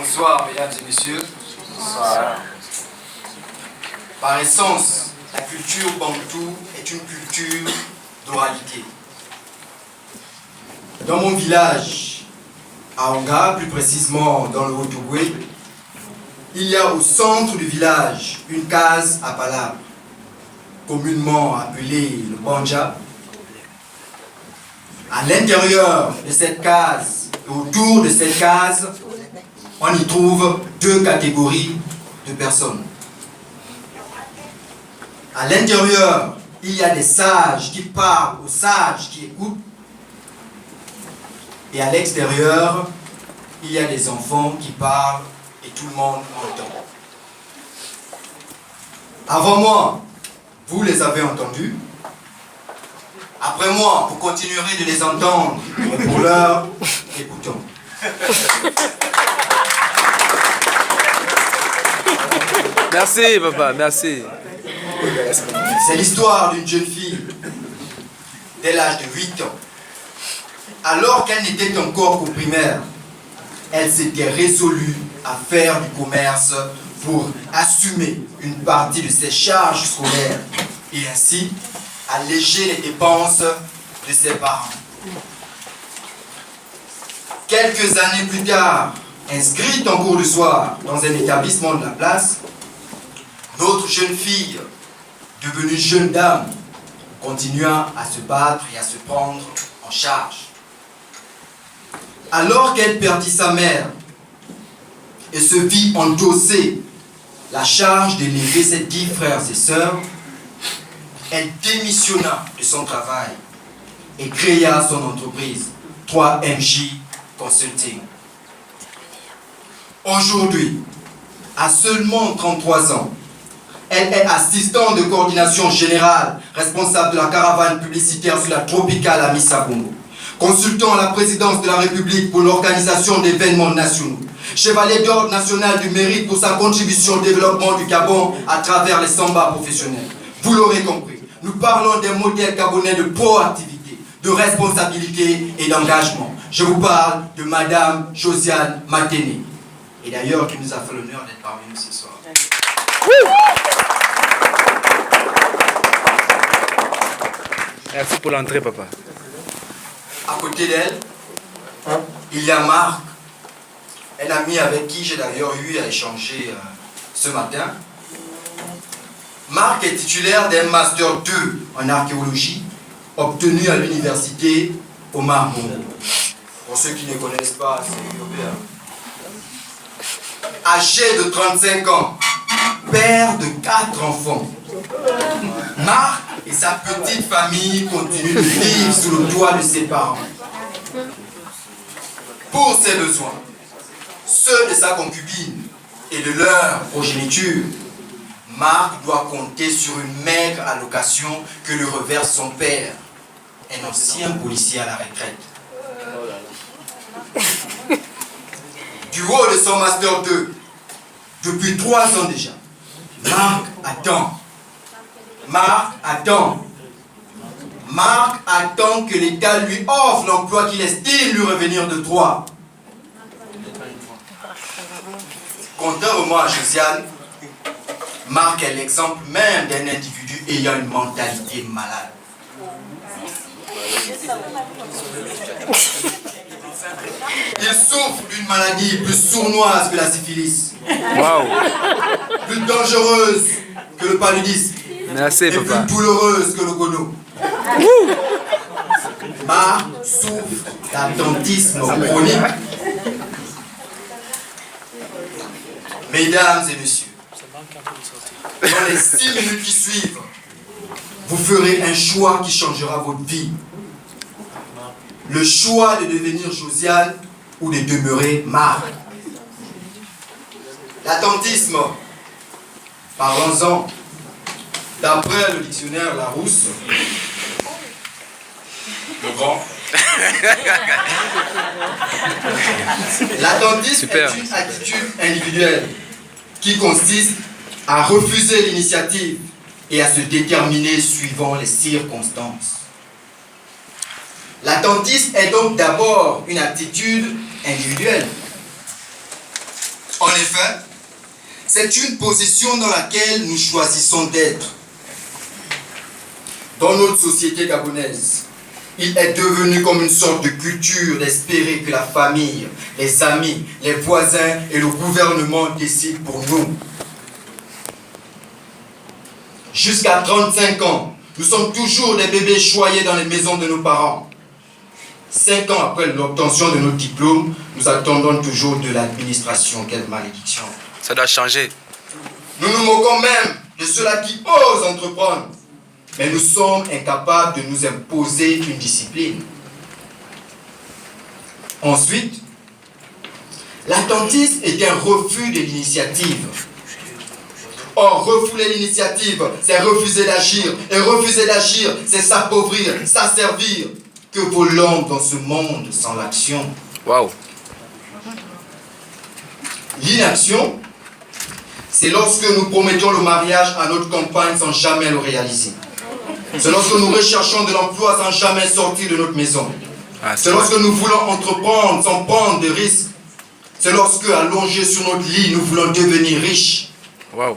Bonsoir, mesdames et messieurs. Bonsoir. Par essence, la culture bantou est une culture d'oralité. Dans mon village, à Onga, plus précisément dans le Haut-Tougoué, il y a au centre du village une case à palabres, communément appelée le banja. À l'intérieur de cette case et autour de cette case, on y trouve deux catégories de personnes. À l'intérieur, il y a des sages qui parlent aux sages qui écoutent. Et à l'extérieur, il y a des enfants qui parlent et tout le monde entend. Avant moi, vous les avez entendus. Après moi, vous continuerez de les entendre. Mais pour l'heure, écoutons. Merci, papa, merci. C'est l'histoire d'une jeune fille dès l'âge de 8 ans. Alors qu'elle n'était encore qu'au primaire, elle s'était résolue à faire du commerce pour assumer une partie de ses charges scolaires et ainsi alléger les dépenses de ses parents. Quelques années plus tard, inscrite en cours du soir dans un établissement de la place, notre jeune fille, devenue jeune dame, continua à se battre et à se prendre en charge. Alors qu'elle perdit sa mère et se vit endosser la charge d'élever ses 10 frères et sœurs, elle démissionna de son travail et créa son entreprise, 3MJ Consulting. Aujourd'hui, à seulement 33 ans, elle est assistante de coordination générale, responsable de la caravane publicitaire sur la tropicale à Missabongo, consultant à la présidence de la République pour l'organisation d'événements nationaux, chevalier d'ordre national du mérite pour sa contribution au développement du Gabon à travers les samba professionnels. Vous l'aurez compris, nous parlons des modèles gabonais de proactivité, de responsabilité et d'engagement. Je vous parle de Madame Josiane Maténé, et d'ailleurs qui nous a fait l'honneur d'être parmi nous ce soir. Merci pour l'entrée, papa. À côté d'elle, il y a Marc, un ami avec qui j'ai d'ailleurs eu à échanger ce matin. Marc est titulaire d'un Master 2 en archéologie, obtenu à l'université Omar Bongo. Pour ceux qui ne connaissent pas, c'est européen. Âgé de 35 ans, père de 4 enfants, Marc et sa petite famille continuent de vivre sous le toit de ses parents. Pour ses besoins, ceux de sa concubine et de leur progéniture, Marc doit compter sur une maigre allocation que lui reverse son père, un ancien policier à la retraite. Du haut de son Master 2, depuis 3 ans déjà, Marc attend. Marc attend. Marc attend que l'État lui offre l'emploi qu'il estime lui revenir de droit. Contrairement à Josiane, Marc est l'exemple même d'un individu ayant une mentalité malade. Il souffre d'une maladie plus sournoise que la syphilis, plus dangereuse que le paludisme, Merci, et papa. plus douloureuse que le gono. Marc souffre d'attentisme chronique. Mesdames et messieurs, dans les 6 minutes qui suivent, vous ferez un choix qui changera votre vie. Le choix de devenir Josiane ou de demeurer Marc. L'attentisme, parlons-en. D'après le dictionnaire Larousse, le grand, l'attentisme est une attitude individuelle qui consiste à refuser l'initiative et à se déterminer suivant les circonstances. L'attentisme est donc d'abord une attitude individuelle. En effet, c'est une position dans laquelle nous choisissons d'être. Dans notre société gabonaise, il est devenu comme une sorte de culture d'espérer que la famille, les amis, les voisins et le gouvernement décident pour nous. Jusqu'à 35 ans, nous sommes toujours des bébés choyés dans les maisons de nos parents. 5 ans après l'obtention de notre diplôme, nous attendons toujours de l'administration. Quelle malédiction. Ça doit changer. Nous nous moquons même de ceux-là qui osent entreprendre. Mais nous sommes incapables de nous imposer une discipline. Ensuite, l'attentisme est un refus de l'initiative. Or, refouler l'initiative, c'est refuser d'agir. Et refuser d'agir, c'est s'appauvrir, s'asservir. Que vaut l'homme dans ce monde sans l'action? Waouh. L'inaction, c'est lorsque nous promettons le mariage à notre compagne sans jamais le réaliser. C'est lorsque nous recherchons de l'emploi sans jamais sortir de notre maison. C'est lorsque nous voulons entreprendre sans prendre de risques. C'est lorsque, allongés sur notre lit, nous voulons devenir riches. Waouh.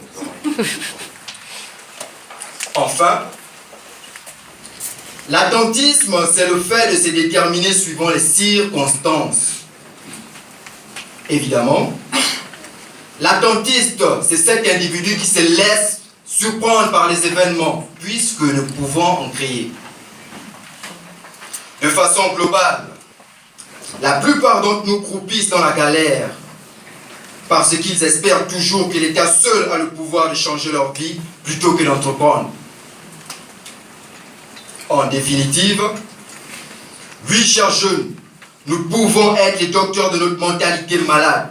Enfin, l'attentisme, c'est le fait de se déterminer suivant les circonstances. Évidemment, l'attentiste, c'est cet individu qui se laisse surprendre par les événements, puisque nous pouvons en créer. De façon globale, la plupart d'entre nous croupissent dans la galère, parce qu'ils espèrent toujours que l'État seul a le pouvoir de changer leur vie, plutôt que d'entreprendre. En définitive, oui, chers jeunes, nous pouvons être les docteurs de notre mentalité malade.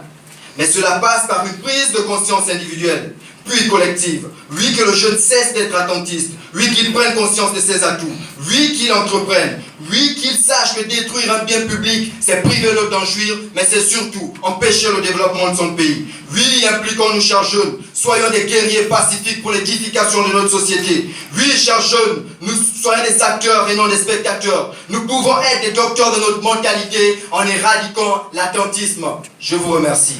Mais cela passe par une prise de conscience individuelle, puis collective. Oui, que le jeune cesse d'être attentiste. Oui, qu'il prenne conscience de ses atouts. Oui, qu'il entreprenne. Oui, qu'il sache que détruire un bien public, c'est priver l'autre d'en jouir, mais c'est surtout empêcher le développement de son pays. Oui, impliquons-nous, chers jeunes. Soyons des guerriers pacifiques pour l'édification de notre société. Oui, chers jeunes, nous soyons des acteurs et non des spectateurs. Nous pouvons être des docteurs de notre mentalité en éradiquant l'attentisme. Je vous remercie.